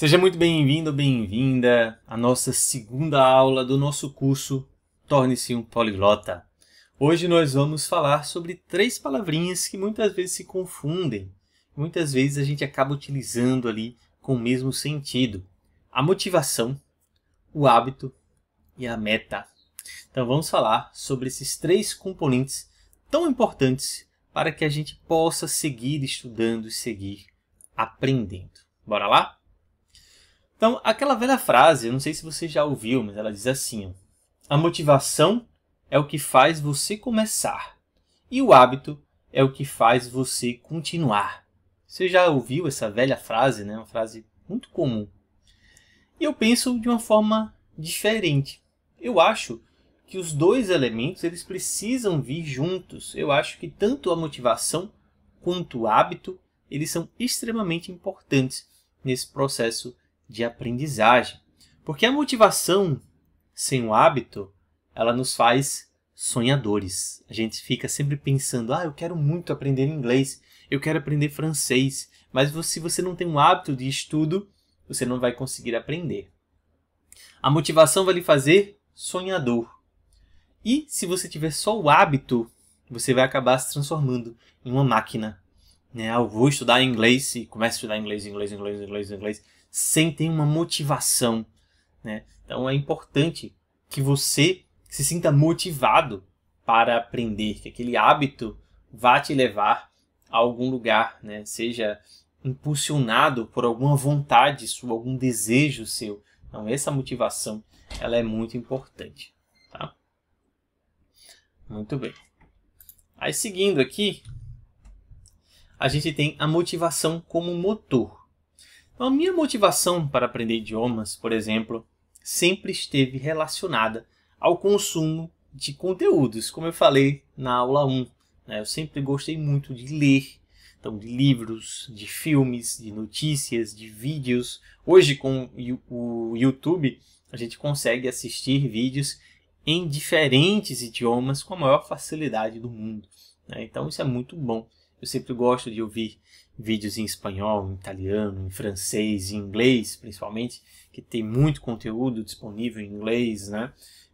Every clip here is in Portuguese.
Seja muito bem-vindo ou bem-vinda à nossa segunda aula do nosso curso Torne-se um Poliglota. Hoje nós vamos falar sobre 3 palavrinhas que muitas vezes se confundem. Muitas vezes a gente acaba utilizando ali com o mesmo sentido. A motivação, o hábito e a meta. Então vamos falar sobre esses 3 componentes tão importantes para que a gente possa seguir estudando e seguir aprendendo. Bora lá? Então, aquela velha frase, eu não sei se você já ouviu, mas ela diz assim: a motivação é o que faz você começar e o hábito é o que faz você continuar. Você já ouviu essa velha frase, né? Uma frase muito comum. E eu penso de uma forma diferente. Eu acho que os dois elementos eles precisam vir juntos. Eu acho que tanto a motivação quanto o hábito eles são extremamente importantes nesse processo de aprendizagem. Porque a motivação sem o hábito, ela nos faz sonhadores. A gente fica sempre pensando, eu quero muito aprender inglês, eu quero aprender francês, mas se você não tem um hábito de estudo, você não vai conseguir aprender. A motivação vai lhe fazer sonhador. E se você tiver só o hábito, você vai acabar se transformando em uma máquina. Eu vou estudar inglês e começo a estudar inglês, sem ter uma motivação. Então é importante que você se sinta motivado para aprender, que aquele hábito vá te levar a algum lugar, seja impulsionado por alguma vontade sua, algum desejo seu. Então essa motivação ela é muito importante. Tá? Muito bem. Aí seguindo aqui, a gente tem a motivação como motor. Então, a minha motivação para aprender idiomas, por exemplo, sempre esteve relacionada ao consumo de conteúdos, como eu falei na aula 1. Eu sempre gostei muito de ler, então, de livros, de filmes, de notícias, de vídeos. Hoje, com o YouTube, a gente consegue assistir vídeos em diferentes idiomas com a maior facilidade do mundo. Então, isso é muito bom. Eu sempre gosto de ouvir vídeos em espanhol, em italiano, em francês, em inglês, principalmente, que tem muito conteúdo disponível em inglês,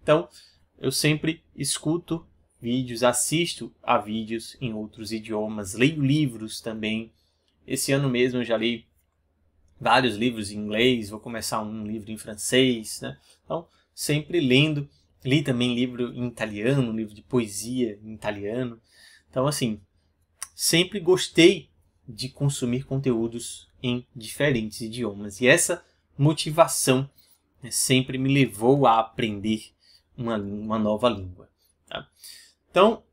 Então, eu sempre escuto vídeos, assisto a vídeos em outros idiomas, leio livros também. Esse ano mesmo eu já li vários livros em inglês, vou começar um livro em francês, Então, sempre lendo. Li também livro em italiano, um livro de poesia em italiano. Então, assim, sempre gostei de consumir conteúdos em diferentes idiomas. E essa motivação sempre me levou a aprender uma nova língua. Tá? Então,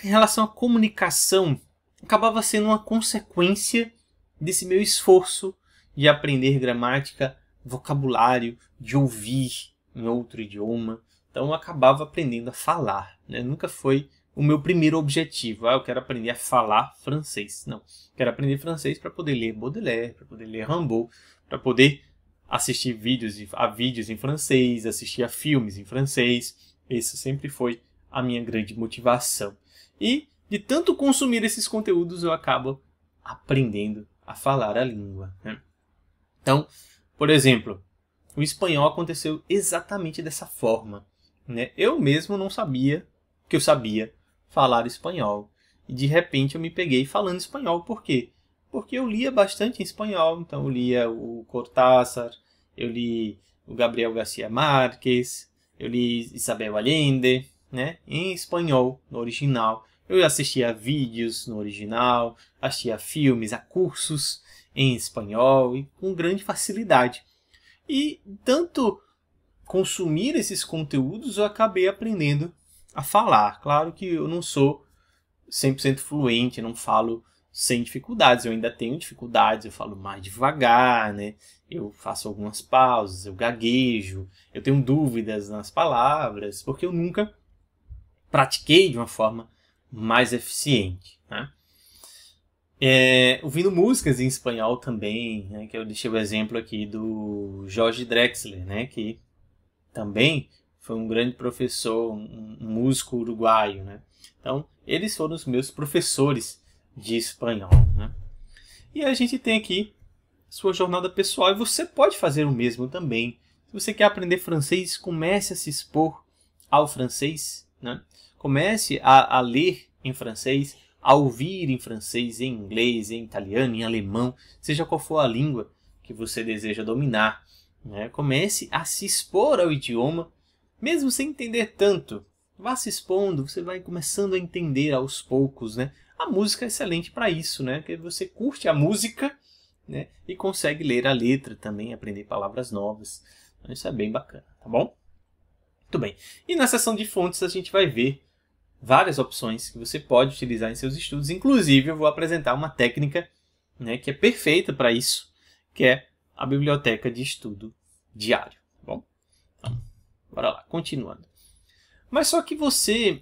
em relação à comunicação, acabava sendo uma consequência desse meu esforço de aprender gramática, vocabulário, de ouvir em outro idioma. Então, eu acabava aprendendo a falar. Nunca foi o meu primeiro objetivo. Eu quero aprender a falar francês. Não. Quero aprender francês para poder ler Baudelaire, para poder ler Rimbaud, para poder assistir vídeos em francês, assistir a filmes em francês. Essa sempre foi a minha grande motivação. E de tanto consumir esses conteúdos, eu acabo aprendendo a falar a língua. Então, por exemplo, o espanhol aconteceu exatamente dessa forma. Eu mesmo não sabia que eu sabia falar espanhol. E de repente eu me peguei falando espanhol. Por quê? Porque eu lia bastante em espanhol. Então eu lia o Cortázar, eu li o Gabriel García Márquez, eu li Isabel Allende, em espanhol, no original. Eu assistia a vídeos no original, assistia a filmes, a cursos em espanhol e com grande facilidade. E tanto consumir esses conteúdos eu acabei aprendendo a falar. Claro que eu não sou 100% fluente, não falo sem dificuldades. Eu ainda tenho dificuldades, eu falo mais devagar, Eu faço algumas pausas, eu gaguejo, eu tenho dúvidas nas palavras, porque eu nunca pratiquei de uma forma mais eficiente. Ouvindo músicas em espanhol também, que eu deixei o exemplo aqui do Jorge Drexler, que também foi um grande professor, um músico uruguaio. Então, eles foram os meus professores de espanhol. E a gente tem aqui sua jornada pessoal e você pode fazer o mesmo também. Se você quer aprender francês, comece a se expor ao francês, né? Comece a ler em francês, a ouvir em francês, em inglês, em italiano, em alemão, seja qual for a língua que você deseja dominar, né? Comece a se expor ao idioma, mesmo sem entender tanto. Vá se expondo, você vai começando a entender aos poucos, né? A música é excelente para isso, né? Porque você curte a música, né? E consegue ler a letra também, aprender palavras novas. Então, isso é bem bacana, tá bom? Muito bem. E na seção de fontes a gente vai ver várias opções que você pode utilizar em seus estudos. Inclusive, eu vou apresentar uma técnica, né, que é perfeita para isso, que é a biblioteca de estudo diário. Tá bom? Então, bora lá, continuando. Mas só que você,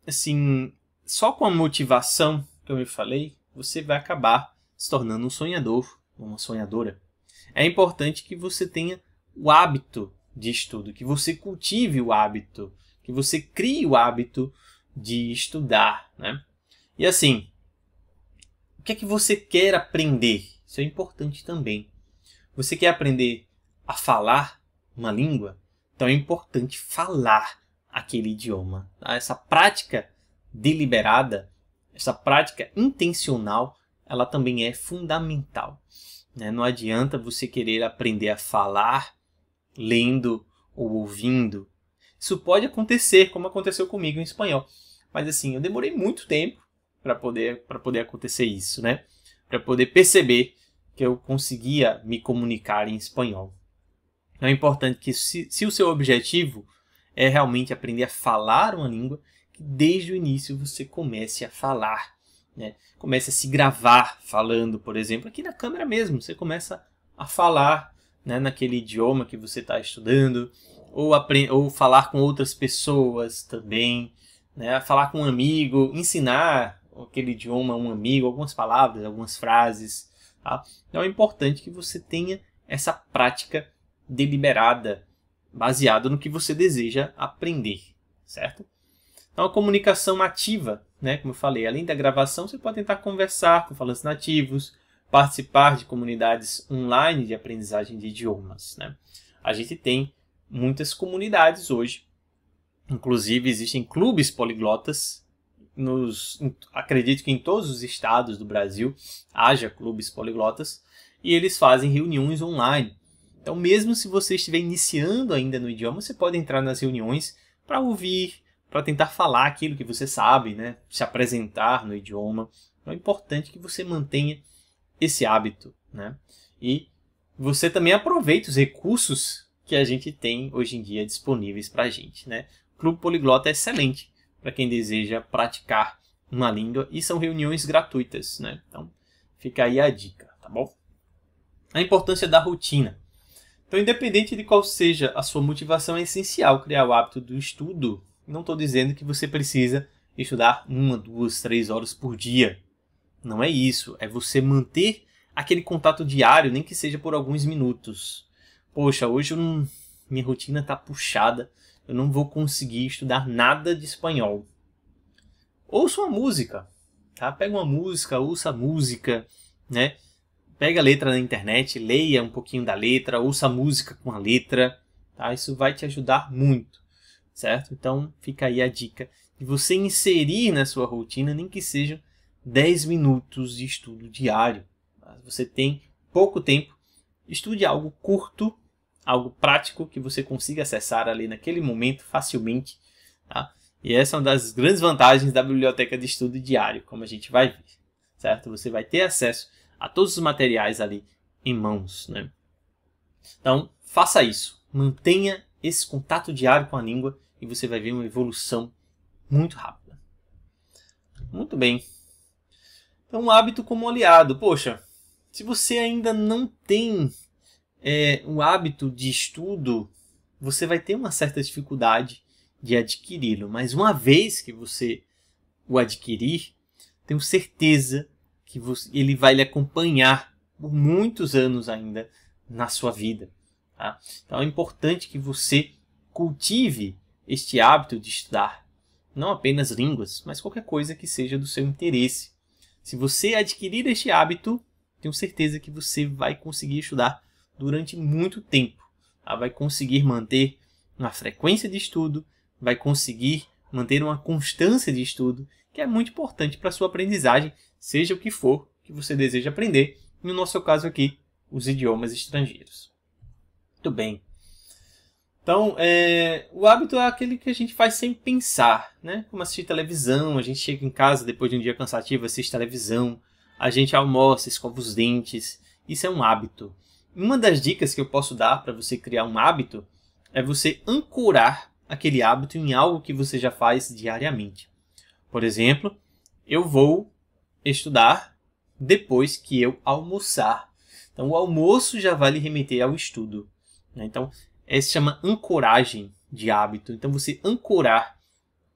assim, só com a motivação que eu me falei, você vai acabar se tornando um sonhador, uma sonhadora. É importante que você tenha o hábito de estudo, que você cultive o hábito, que você crie o hábito de estudar, né? E assim, o que é que você quer aprender? Isso é importante também. Você quer aprender a falar uma língua? Então é importante falar aquele idioma. Tá? Essa prática deliberada, essa prática intencional, ela também é fundamental, né? Não adianta você querer aprender a falar lendo ou ouvindo. Isso pode acontecer, como aconteceu comigo em espanhol. Mas assim, eu demorei muito tempo para poder acontecer isso, né? Para poder perceber que eu conseguia me comunicar em espanhol. Então é importante que se o seu objetivo é realmente aprender a falar uma língua, que desde o início você comece a falar, né? Comece a se gravar falando, por exemplo, aqui na câmera mesmo. Você começa a falar, né, naquele idioma que você está estudando, ou falar com outras pessoas também, né? Falar com um amigo, ensinar aquele idioma a um amigo, algumas palavras, algumas frases. Tá? Então é importante que você tenha essa prática deliberada, baseada no que você deseja aprender, certo? Então a comunicação ativa, né, como eu falei, além da gravação, você pode tentar conversar com falantes nativos, participar de comunidades online de aprendizagem de idiomas, né? A gente tem muitas comunidades hoje, inclusive existem clubes poliglotas, acredito que em todos os estados do Brasil haja clubes poliglotas, e eles fazem reuniões online. Então mesmo se você estiver iniciando ainda no idioma, você pode entrar nas reuniões para ouvir, para tentar falar aquilo que você sabe, né? Se apresentar no idioma. Então é importante que você mantenha esse hábito, né? E você também aproveita os recursos que a gente tem hoje em dia disponíveis para a gente, né? O Clube Poliglota é excelente para quem deseja praticar uma língua e são reuniões gratuitas, né? Então fica aí a dica, tá bom? A importância da rotina. Então, independente de qual seja a sua motivação, é essencial criar o hábito do estudo. Não estou dizendo que você precisa estudar 1, 2, 3 horas por dia. Não é isso. É você manter aquele contato diário, nem que seja por alguns minutos. Poxa, hoje minha rotina está puxada. Eu não vou conseguir estudar nada de espanhol. Ouça uma música. Tá? Pega uma música, ouça a música, né? Pega a letra na internet, leia um pouquinho da letra, ouça a música com a letra. Tá? Isso vai te ajudar muito, certo? Então fica aí a dica de você inserir na sua rotina, nem que sejam 10 minutos de estudo diário. Tá? Você tem pouco tempo, estude algo curto, algo prático que você consiga acessar ali naquele momento facilmente. Tá? E essa é uma das grandes vantagens da biblioteca de estudo diário, como a gente vai ver, certo? Você vai ter acesso a todos os materiais ali em mãos, né? Então, faça isso. Mantenha esse contato diário com a língua e você vai ver uma evolução muito rápida. Muito bem. Então, um hábito como aliado. Poxa, se você ainda não tem um hábito de estudo, você vai ter uma certa dificuldade de adquiri-lo. Mas uma vez que você o adquirir, tenho certeza que ele vai lhe acompanhar por muitos anos ainda na sua vida. Tá? Então é importante que você cultive este hábito de estudar. Não apenas línguas, mas qualquer coisa que seja do seu interesse. Se você adquirir este hábito, tenho certeza que você vai conseguir estudar durante muito tempo. Tá? Vai conseguir manter uma frequência de estudo, vai conseguir manter uma constância de estudo, que é muito importante para a sua aprendizagem, seja o que for que você deseja aprender. No nosso caso aqui, os idiomas estrangeiros. Muito bem. Então, o hábito é aquele que a gente faz sem pensar, né? Como assistir televisão, a gente chega em casa depois de um dia cansativo, assiste televisão, a gente almoça, escova os dentes. Isso é um hábito. Uma das dicas que eu posso dar para você criar um hábito é você ancorar aquele hábito em algo que você já faz diariamente. Por exemplo, eu vou estudar depois que eu almoçar. Então, o almoço já vai lhe remeter ao estudo. Então, se chama ancoragem de hábito. Então, você ancorar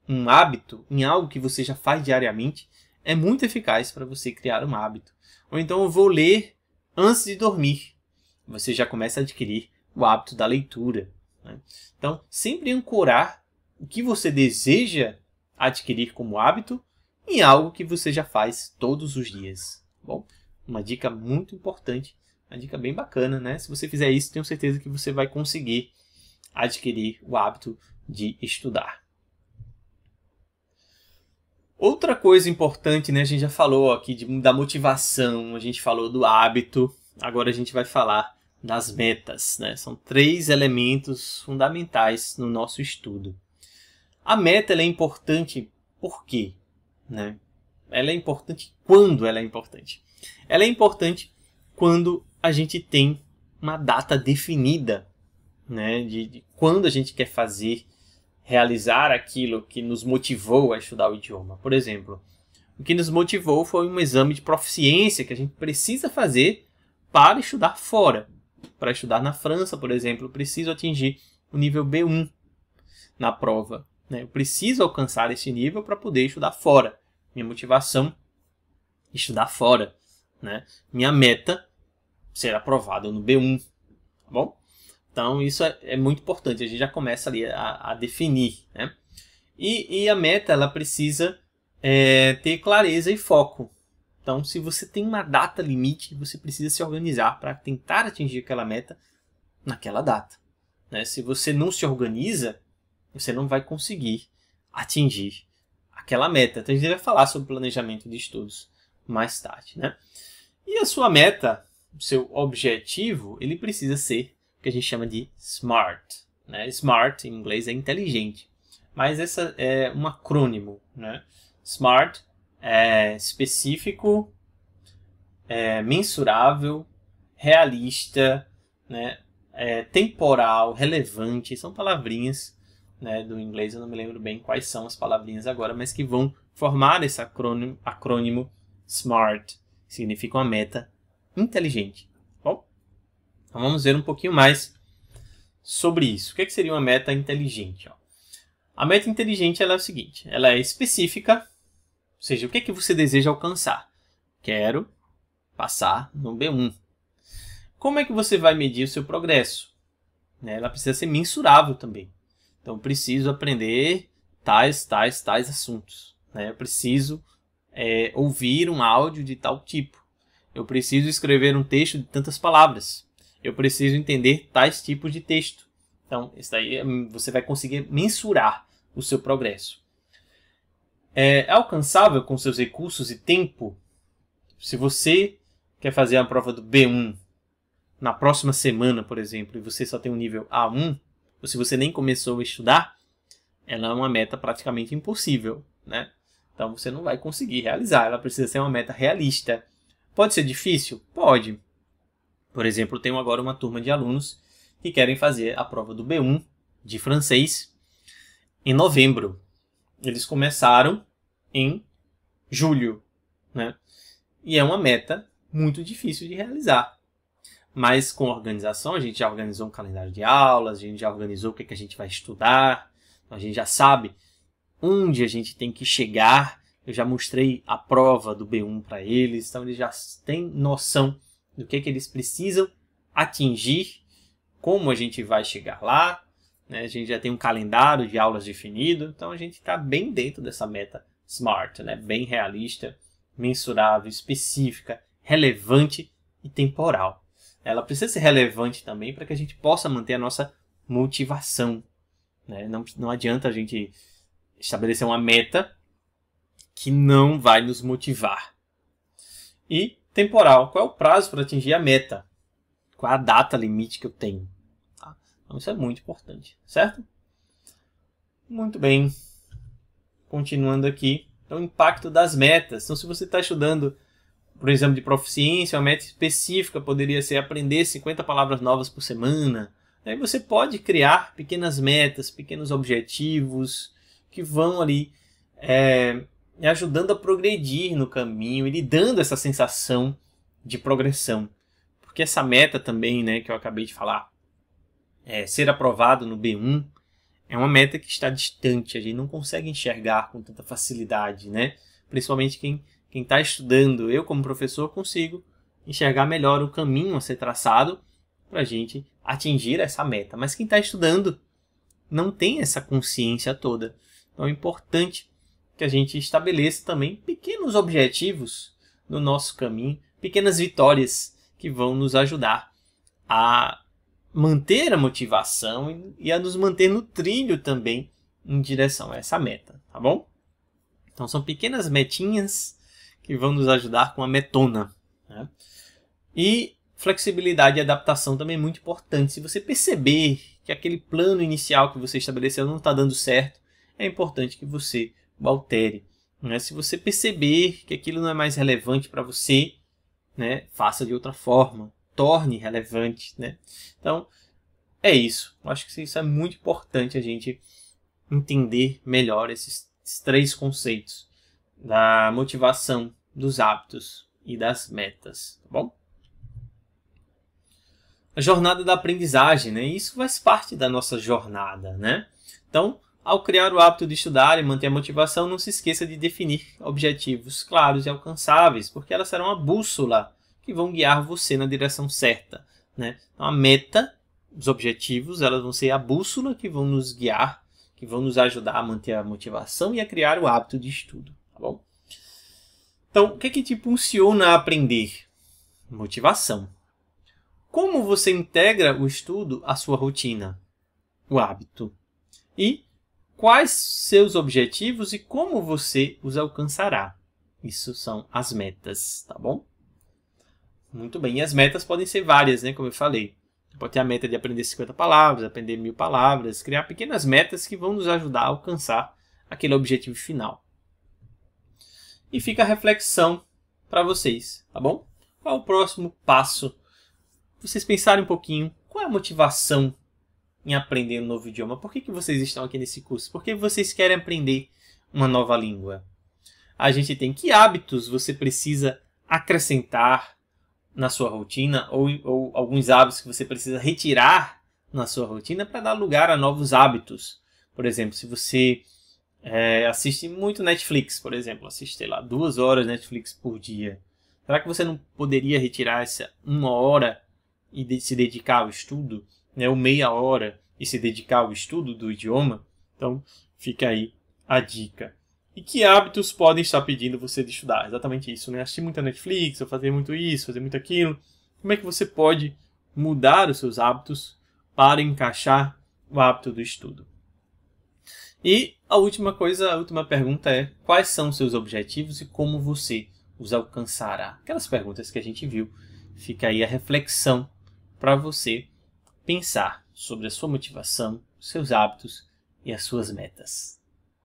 um hábito em algo que você já faz diariamente é muito eficaz para você criar um hábito. Ou então, eu vou ler antes de dormir. Você já começa a adquirir o hábito da leitura. Né? Então, sempre ancorar o que você deseja adquirir como hábito em algo que você já faz todos os dias. Bom, uma dica muito importante, uma dica bem bacana, né? Se você fizer isso, tenho certeza que você vai conseguir adquirir o hábito de estudar. Outra coisa importante, né? A gente já falou aqui da motivação, a gente falou do hábito, agora a gente vai falar das metas, né? São 3 elementos fundamentais no nosso estudo. A meta ela é importante por quê? Né? Ela é importante quando ela é importante? Ela é importante quando a gente tem uma data definida, né? de quando a gente quer realizar aquilo que nos motivou a estudar o idioma. Por exemplo, o que nos motivou foi um exame de proficiência que a gente precisa fazer para estudar fora. Para estudar na França, por exemplo, eu preciso atingir o nível B1 na prova. Né? Eu preciso alcançar esse nível para poder estudar fora. Minha motivação é estudar fora. Né? Minha meta ser aprovado no B1. Tá bom? Então, isso é muito importante. A gente já começa ali a definir. Né? E a meta ela precisa ter clareza e foco. Então, se você tem uma data limite, você precisa se organizar para tentar atingir aquela meta naquela data. Né? Se você não se organiza, você não vai conseguir atingir aquela meta. Então, a gente vai falar sobre planejamento de estudos mais tarde. Né? E a sua meta, o seu objetivo, ele precisa ser o que a gente chama de SMART. Né? SMART, em inglês, é inteligente. Mas essa é um acrônimo. Né? SMART é específico, mensurável, realista, né? Temporal, relevante. São palavrinhas, né, do inglês, eu não me lembro bem quais são as palavrinhas agora, mas que vão formar esse acrônimo SMART, que significa uma meta inteligente. Bom, então vamos ver um pouquinho mais sobre isso. O que seria uma meta inteligente? A meta inteligente ela é o seguinte, ela é específica, ou seja, o que você deseja alcançar? Quero passar no B1. Como é que você vai medir o seu progresso? Ela precisa ser mensurável também. Então, eu preciso aprender tais assuntos. Eu preciso ouvir um áudio de tal tipo. Eu preciso escrever um texto de tantas palavras. Eu preciso entender tais tipos de texto. Então, isso daí você vai conseguir mensurar o seu progresso. É alcançável com seus recursos e tempo? Se você quer fazer a prova do B1 na próxima semana, por exemplo, e você só tem um nível A1, ou se você nem começou a estudar, ela é uma meta praticamente impossível, né? Então você não vai conseguir realizar, ela precisa ser uma meta realista. Pode ser difícil? Pode. Por exemplo, eu tenho agora uma turma de alunos que querem fazer a prova do B1 de francês em novembro. Eles começaram em julho, né? E é uma meta muito difícil de realizar. Mas com organização, a gente já organizou um calendário de aulas, a gente já organizou o que a gente vai estudar, a gente já sabe onde a gente tem que chegar. Eu já mostrei a prova do B1 para eles, então eles já têm noção do que eles precisam atingir, como a gente vai chegar lá. Né? A gente já tem um calendário de aulas definido, então a gente está bem dentro dessa meta SMART, né? Bem realista, mensurável, específica, relevante e temporal. Ela precisa ser relevante também para que a gente possa manter a nossa motivação, né? Não adianta a gente estabelecer uma meta que não vai nos motivar. E temporal, qual é o prazo para atingir a meta? Qual é a data limite que eu tenho? Tá? Então isso é muito importante, certo? Muito bem. Continuando aqui, então, o impacto das metas. Então, se você está estudando para o exame de proficiência, uma meta específica poderia ser aprender 50 palavras novas por semana. Aí você pode criar pequenas metas, pequenos objetivos que vão ali ajudando a progredir no caminho e lhe dando essa sensação de progressão. Porque essa meta também, né, que eu acabei de falar, ser aprovado no B1, é uma meta que está distante, a gente não consegue enxergar com tanta facilidade, né? Principalmente quem está estudando. Eu, como professor, consigo enxergar melhor o caminho a ser traçado para a gente atingir essa meta. Mas quem está estudando não tem essa consciência toda. Então é importante que a gente estabeleça também pequenos objetivos no nosso caminho, pequenas vitórias que vão nos ajudar a manter a motivação e a nos manter no trilho também em direção a essa meta, tá bom? Então são pequenas metinhas que vão nos ajudar com a metona, né? E flexibilidade e adaptação também é muito importante. Se você perceber que aquele plano inicial que você estabeleceu não está dando certo, é importante que você o altere, né? Se você perceber que aquilo não é mais relevante para você, né, faça de outra forma, torne relevante, né? Então, é isso. Eu acho que isso é muito importante a gente entender melhor esses 3 conceitos da motivação, dos hábitos e das metas, tá bom? A jornada da aprendizagem, né? Isso faz parte da nossa jornada, né? Então, ao criar o hábito de estudar e manter a motivação, não se esqueça de definir objetivos claros e alcançáveis, porque elas serão a bússola que vão guiar você na direção certa, né? Então, a meta, os objetivos, elas vão ser a bússola que vão nos guiar, que vão nos ajudar a manter a motivação e a criar o hábito de estudo, tá bom? Então, o que te impulsiona a aprender? Motivação. Como você integra o estudo à sua rotina? O hábito. E quais seus objetivos e como você os alcançará? Isso são as metas, tá bom? Muito bem. E as metas podem ser várias, né? Como eu falei. Pode ter a meta de aprender 50 palavras, aprender 1000 palavras, criar pequenas metas que vão nos ajudar a alcançar aquele objetivo final. E fica a reflexão para vocês, tá bom? Qual é o próximo passo? Vocês pensarem um pouquinho, qual é a motivação em aprender um novo idioma? Por que vocês estão aqui nesse curso? Por que vocês querem aprender uma nova língua? A gente tem que hábitos você precisa acrescentar na sua rotina ou alguns hábitos que você precisa retirar na sua rotina para dar lugar a novos hábitos. Por exemplo, se você assiste muito Netflix, por exemplo, assiste lá 2 horas Netflix por dia, será que você não poderia retirar essa 1 hora e se dedicar ao estudo, né, ou meia hora e se dedicar ao estudo do idioma? Então, fica aí a dica. E que hábitos podem estar pedindo você de estudar? Exatamente isso, né? Assistir muita Netflix, ou fazer muito isso, fazer muito aquilo. Como é que você pode mudar os seus hábitos para encaixar o hábito do estudo? E a última pergunta é: quais são os seus objetivos e como você os alcançará? Aquelas perguntas que a gente viu. Fica aí a reflexão para você pensar sobre a sua motivação, seus hábitos e as suas metas.